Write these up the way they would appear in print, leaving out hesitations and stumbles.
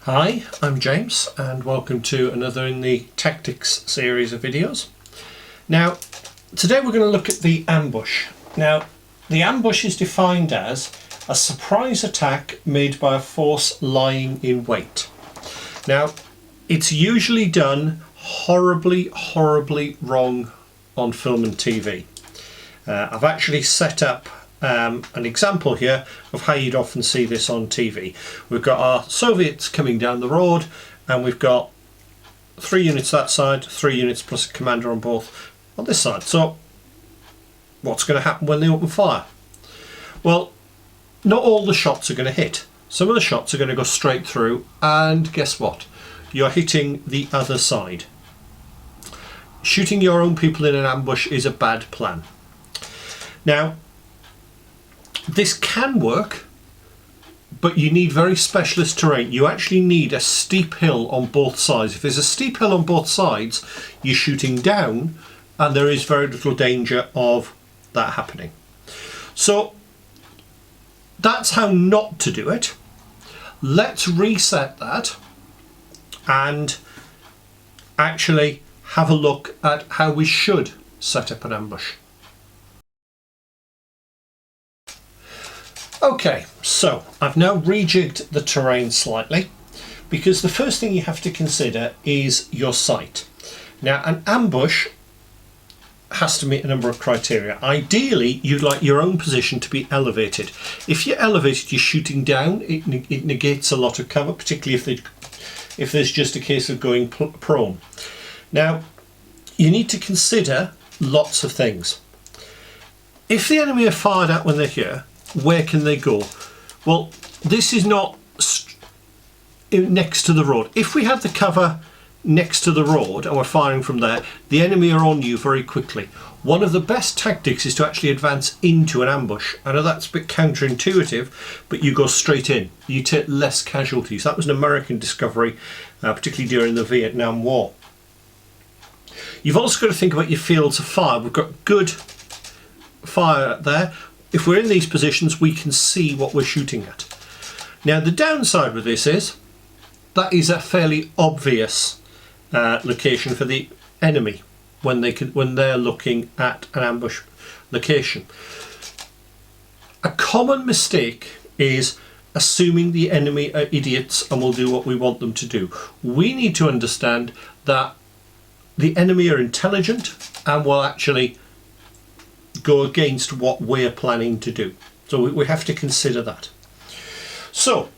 Hi, I'm James and welcome to another in the Tactics series of videos. Now, today we're going to look at the ambush. Now, the ambush is defined as a surprise attack made by a force lying in wait. Now, it's usually done horribly wrong on film and TV. I've actually set up an example here of how you'd often see this on TV. We've got our Soviets coming down the road and we've got 3 units that side, 3 units plus a commander on both on this side. So what's going to happen when they open fire? Well, not all the shots are going to hit. Some of the shots are going to go straight through, and guess what? You're hitting the other side. Shooting your own people in an ambush is a bad plan. Now, this can work, but you need very specialist terrain. You actually need a steep hill on both sides. If there's a steep hill on both sides, you're shooting down and there is very little danger of that happening. So that's how not to do it. Let's reset that and actually have a look at how we should set up an ambush. Okay, so I've now rejigged the terrain slightly because the first thing you have to consider is your site. Now, an ambush has to meet a number of criteria. Ideally, you'd like your own position to be elevated. If you're elevated, you're shooting down, it negates a lot of cover, particularly if there's just a case of going prone. Now, you need to consider lots of things. If the enemy are fired at when they're here, where can they go? Well, this is not next to the road. If we had the cover next to the road and we're firing from there, the enemy are on you very quickly. One of the best tactics is to actually advance into an ambush. I know that's a bit counterintuitive, but you go straight in. You take less casualties. That was an American discovery, particularly during the Vietnam War. You've also got to think about your fields of fire. We've got good fire there. If we're in these positions, we can see what we're shooting at. Now, the downside with this is that is a fairly obvious location for the enemy when they're looking at an ambush location. A common mistake is assuming the enemy are idiots and will do what we want them to do. We need to understand that the enemy are intelligent and will actually go against what we're planning to do. So we have to consider that. So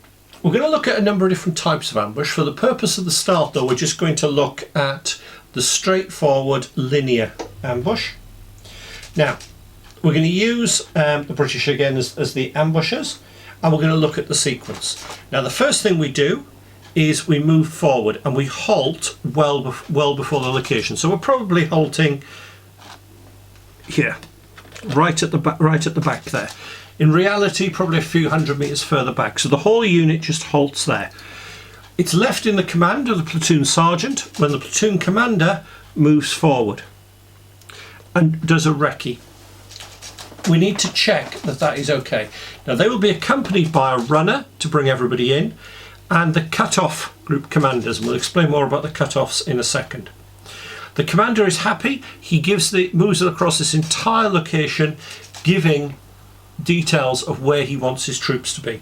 we're going to look at a number of different types of ambush. For the purpose of the start though, we're just going to look at the straightforward linear ambush. Now we're going to use the British again as the ambushers, and we're going to look at the sequence. Now the first thing we do is we move forward and we halt well before the location. So we're probably halting here, right at the back there. In reality, probably a few hundred meters further back. So the whole unit just halts there. It's left in the command of the platoon sergeant when the platoon commander moves forward and does a recce. We need to check that that is okay. Now they will be accompanied by a runner to bring everybody in, and the cut-off group commanders, and we'll explain more about the cut-offs in a second. The commander is happy. He moves across this entire location, giving details of where he wants his troops to be.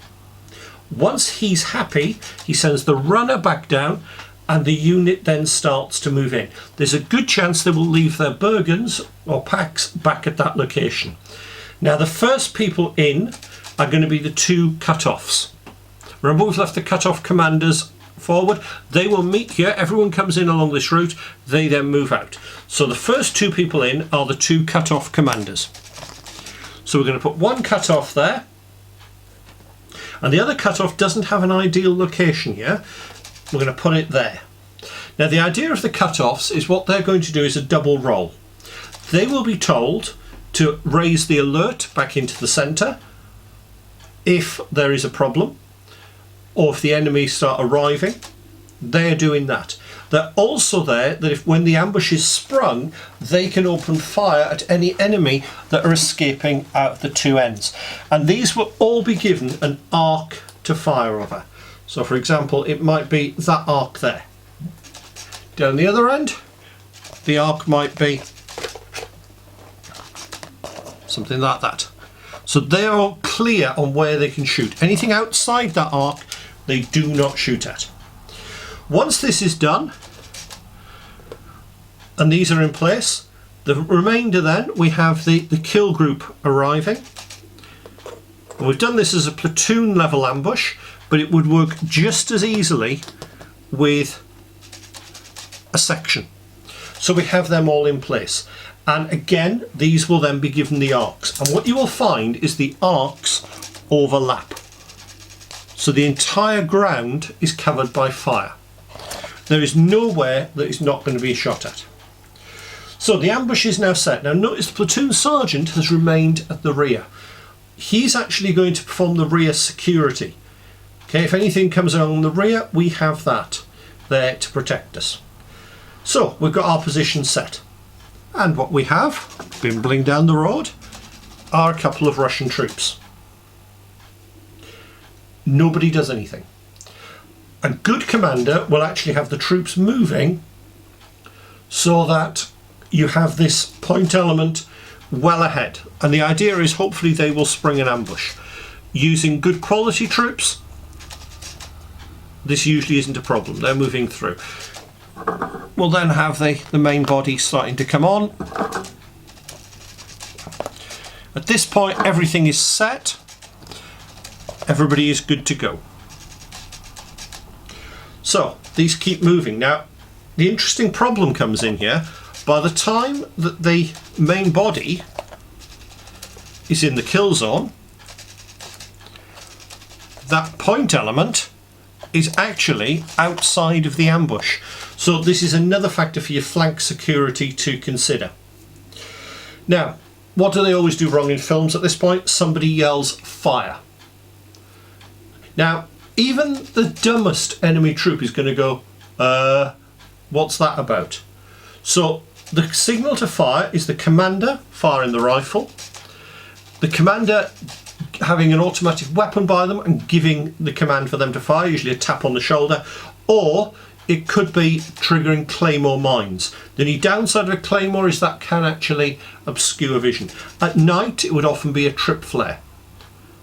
Once he's happy, he sends the runner back down and the unit then starts to move in. There's a good chance they will leave their Bergens or packs back at that location. Now the first people in are going to be the 2 cut-offs. Remember, we've left the cut-off commanders forward. They will meet here. Everyone comes in along this route. They then move out. So the first 2 people in are the 2 cut-off commanders. So we're going to put one cut-off there, and the other cut-off doesn't have an ideal location here. We're going to put it there. Now the idea of the cut-offs is what they're going to do is a double roll. They will be told to raise the alert back into the centre if there is a problem, or if the enemy start arriving. They're doing that. They're also there that if when the ambush is sprung, they can open fire at any enemy that are escaping out the 2 ends. And these will all be given an arc to fire over. So for example, it might be that arc there. Down the other end, the arc might be something like that. So they are clear on where they can shoot. Anything outside that arc, they do not shoot at. Once this is done, and these are in place, the remainder then, we have the kill group arriving. And we've done this as a platoon level ambush, but it would work just as easily with a section. So we have them all in place. And again, these will then be given the arcs. And what you will find is the arcs overlap. So the entire ground is covered by fire. There is nowhere that is not going to be shot at. So the ambush is now set. Now notice the platoon sergeant has remained at the rear. He's actually going to perform the rear security. Okay, if anything comes along the rear, we have that there to protect us. So we've got our position set. And what we have, bimbling down the road, are a couple of Russian troops. Nobody does anything. A good commander will actually have the troops moving so that you have this point element well ahead. And the idea is hopefully they will spring an ambush. Using good quality troops, this usually isn't a problem. They're moving through. We'll then have the main body starting to come on. At this point, everything is set. Everybody is good to go. So these keep moving. Now, the interesting problem comes in here. By the time that the main body is in the kill zone, that point element is actually outside of the ambush. So this is another factor for your flank security to consider. Now, what do they always do wrong in films at this point? Somebody yells fire. Now, even the dumbest enemy troop is going to go, what's that about? So the signal to fire is the commander firing the rifle, the commander having an automatic weapon by them and giving the command for them to fire, usually a tap on the shoulder, or it could be triggering claymore mines. The only downside of a claymore is that can actually obscure vision. At night it would often be a trip flare.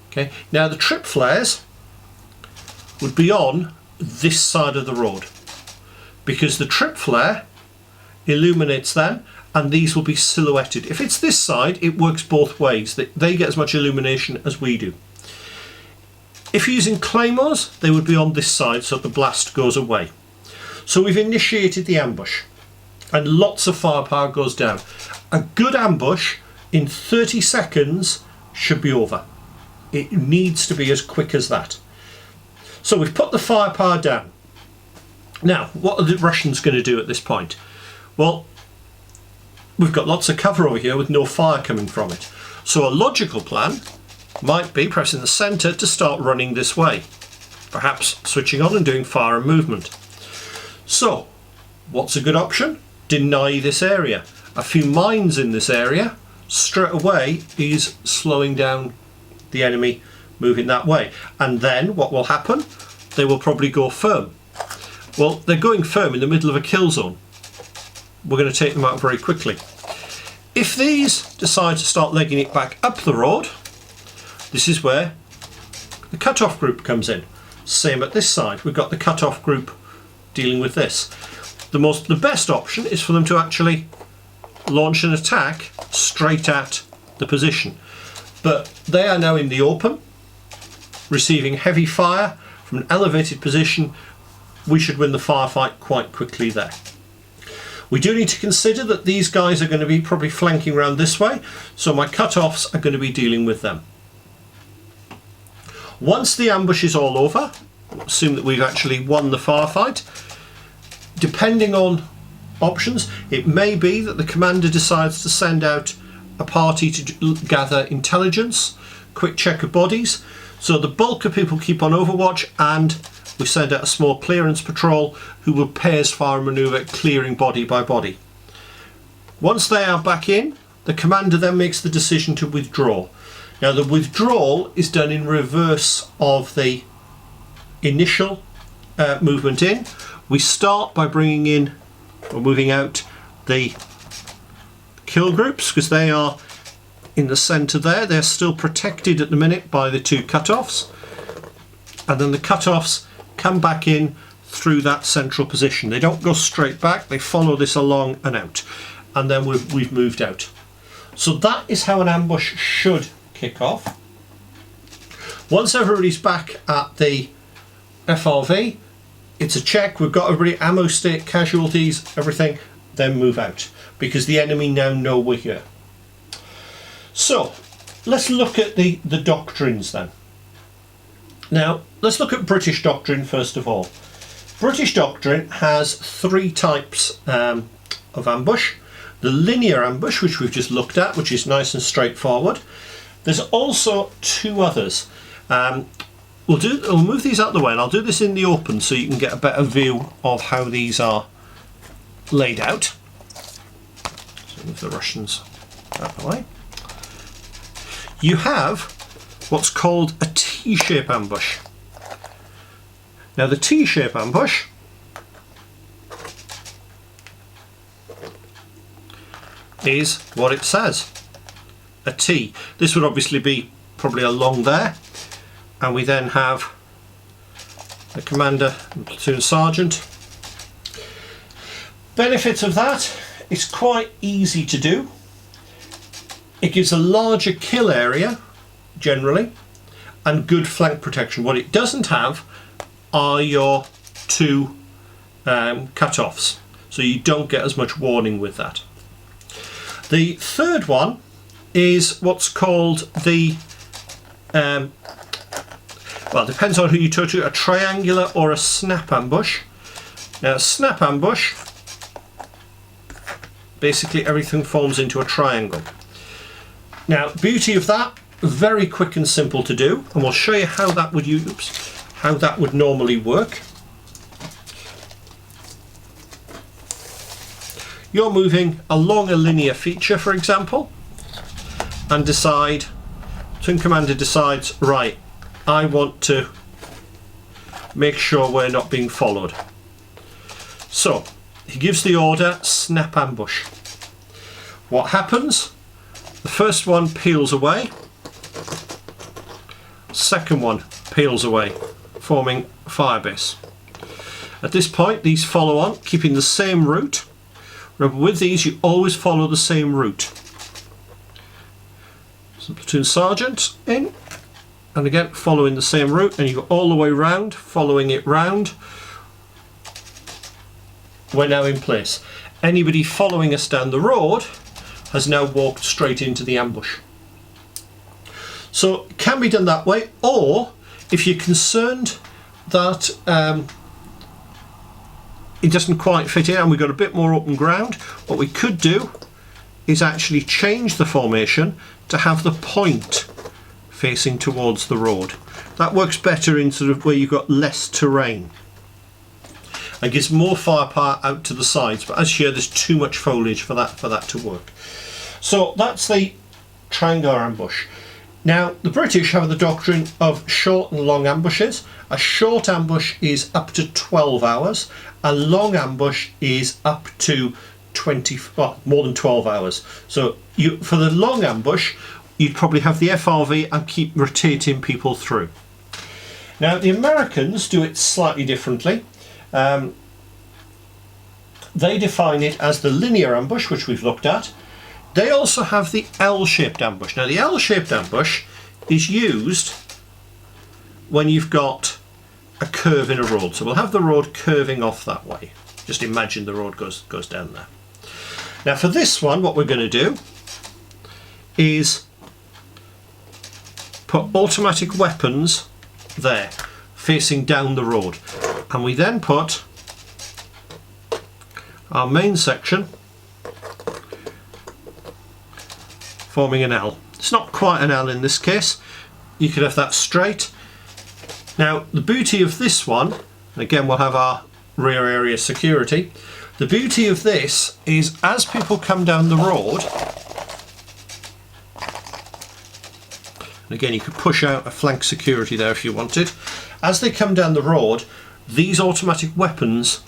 Okay, now the trip flares would be on this side of the road because the trip flare illuminates them and these will be silhouetted. If it's this side, it works both ways. They get as much illumination as we do. If you're using claymores, they would be on this side so the blast goes away. So we've initiated the ambush and lots of firepower goes down. A good ambush in 30 seconds should be over. It needs to be as quick as that. So we've put the firepower down. Now, what are the Russians going to do at this point? Well, we've got lots of cover over here with no fire coming from it. So a logical plan might be, perhaps in the centre, to start running this way. Perhaps switching on and doing fire and movement. So, what's a good option? Deny this area. A few mines in this area straight away is slowing down the enemy moving that way. And then what will happen? They will probably go firm. Well, they're going firm in the middle of a kill zone. We're going to take them out very quickly. If these decide to start legging it back up the road, this is where the cutoff group comes in. Same at this side. We've got the cutoff group dealing with this. The best option is for them to actually launch an attack straight at the position. But they are now in the open, receiving heavy fire from an elevated position. We should win the firefight quite quickly there. We do need to consider that these guys are going to be probably flanking around this way, so my cutoffs are going to be dealing with them. Once the ambush is all over, assume that we've actually won the firefight. Depending on options, it may be that the commander decides to send out a party to gather intelligence, quick check of bodies, so the bulk of people keep on overwatch and we send out a small clearance patrol who will pairs fire and manoeuvre, clearing body by body. Once they are back in, the commander then makes the decision to withdraw. Now the withdrawal is done in reverse of the initial movement in. We start by bringing in or moving out the kill groups, because they are in the centre there. They're still protected at the minute by the 2 cutoffs, and then the cutoffs come back in through that central position. They don't go straight back, they follow this along and out, and then we've moved out. So that is how an ambush should kick off. Once everybody's back at the FRV, it's a check, we've got everybody, ammo stick, casualties, everything, then move out, because the enemy now know we're here. So let's look at the doctrines then. Now let's look at British doctrine first of all. British doctrine has 3 types of ambush. The linear ambush, which we've just looked at, which is nice and straightforward. There's also 2 others. We'll move these out of the way, and I'll do this in the open so you can get a better view of how these are laid out. So move the Russians out of the way. You have what's called a T-shape ambush. Now the T-shape ambush is what it says, a T. This would obviously be probably along there, and we then have the commander and platoon sergeant. Benefits of that, it's quite easy to do. It gives a larger kill area generally and good flank protection. What it doesn't have are your 2 cutoffs, so you don't get as much warning with that. The third one is what's called the well, it depends on who you talk to, a triangular or a snap ambush. Now, a snap ambush, basically everything forms into a triangle. Now, beauty of that, very quick and simple to do, and we'll show you how that would normally work. You're moving along a linear feature, for example, and Platoon Commander decides, right, I want to make sure we're not being followed. So he gives the order, snap ambush. What happens? The first one peels away, second one peels away, forming a firebase. At this point, these follow on, keeping the same route. Remember, with these, you always follow the same route. So platoon sergeant in, and again following the same route, and you go all the way round, following it round. We're now in place. Anybody following us down the road has now walked straight into the ambush. So it can be done that way, or if you're concerned that it doesn't quite fit in and we've got a bit more open ground, what we could do is actually change the formation to have the point facing towards the road. That works better in sort of where you've got less terrain and gives more firepower out to the sides, but as here there's too much foliage for that to work. So that's the triangular ambush. Now the British have the doctrine of short and long ambushes. A short ambush is up to 12 hours, a long ambush is up to more than 12 hours. So for the long ambush, you'd probably have the FRV and keep rotating people through. Now the Americans do it slightly differently. They define it as the linear ambush, which we've looked at. They also have the L-shaped ambush. Now the L-shaped ambush is used when you've got a curve in a road. So we'll have the road curving off that way. Just imagine the road goes down there. Now for this one, what we're going to do is put automatic weapons there, facing down the road. And we then put our main section forming an L. It's not quite an L in this case. You could have that straight. Now the beauty of this one, and again we'll have our rear area security, the beauty of this is as people come down the road, and Again, you could push out a flank security there if you wanted. As they come down the road, these automatic weapons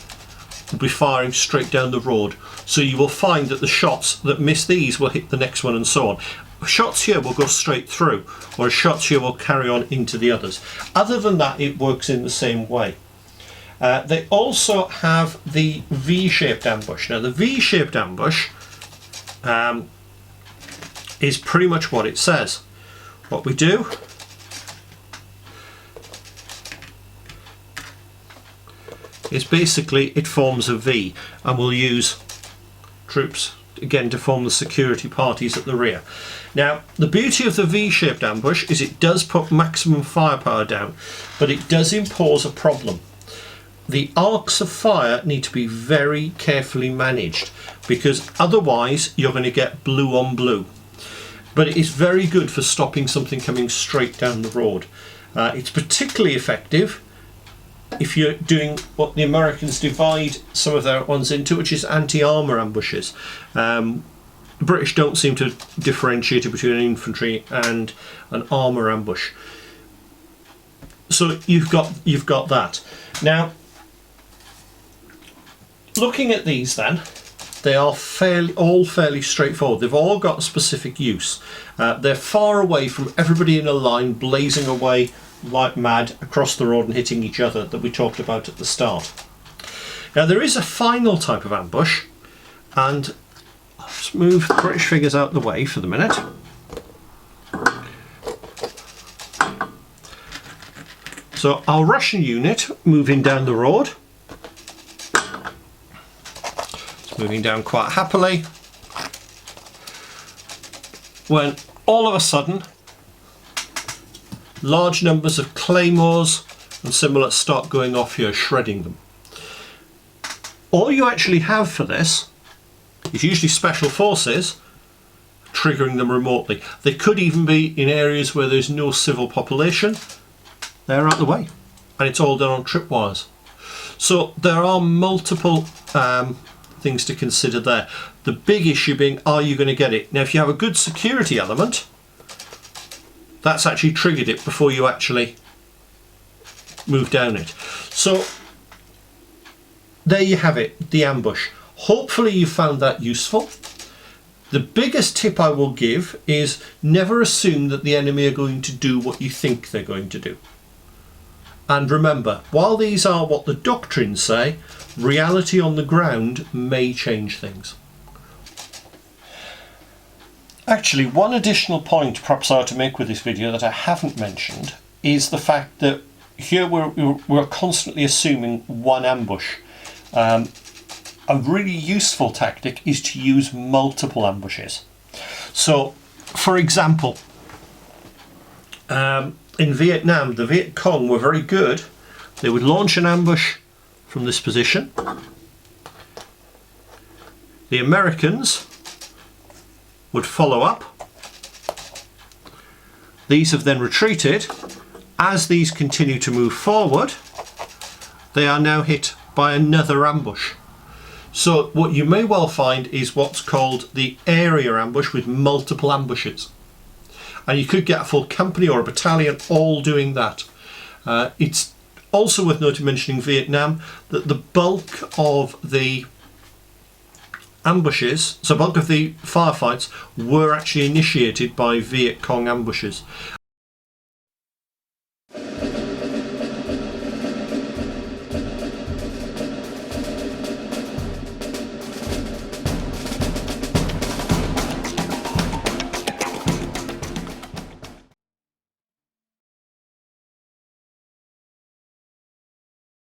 will be firing straight down the road. So you will find that the shots that miss these will hit the next one and so on. Shots here will go straight through, whereas shots here will carry on into the others. Other than that, it works in the same way. They also have the V-shaped ambush. Now the V-shaped ambush is pretty much what it says. What we do is basically it forms a V, and we'll use troops again to form the security parties at the rear. Now the beauty of the V-shaped ambush is it does put maximum firepower down, but it does impose a problem. The arcs of fire need to be very carefully managed, because otherwise you're going to get blue on blue. But it is very good for stopping something coming straight down the road. It's particularly effective if you're doing what the Americans divide some of their ones into, which is anti-armour ambushes. The British don't seem to differentiate between an infantry and an armour ambush. So you've got that. Now, looking at these then, they are all fairly straightforward. They've all got specific use. They're far away from everybody in a line blazing away like mad across the road and hitting each other that we talked about at the start. Now there is a final type of ambush, and I'll just move the British figures out the way for the minute. So our Russian unit moving down the road. Moving down quite happily, when all of a sudden large numbers of claymores and similar start going off here, shredding them. All you actually have for this is usually special forces triggering them remotely. They could even be in areas where there's no civil population. They're out the way, and it's all done on tripwires. So there are multiple things to consider there. The big issue being, are you going to get it? Now if you have a good security element, that's actually triggered it before you actually move down it. So there you have it, the ambush. Hopefully you found that useful. The biggest tip I will give is never assume that the enemy are going to do what you think they're going to do. And remember, while these are what the doctrines say, reality on the ground may change things. Actually, one additional point perhaps I ought to make with this video that I haven't mentioned is the fact that here we're constantly assuming one ambush. A really useful tactic is to use multiple ambushes. So, for example, in Vietnam, the Viet Cong were very good. They would launch an ambush from this position. The Americans would follow up. These have then retreated. As these continue to move forward, they are now hit by another ambush. So what you may well find is what's called the area ambush with multiple ambushes. And you could get a full company or a battalion all doing that. It's also worth mentioning Vietnam that the bulk of the ambushes, so bulk of the firefights, were actually initiated by Viet Cong ambushes.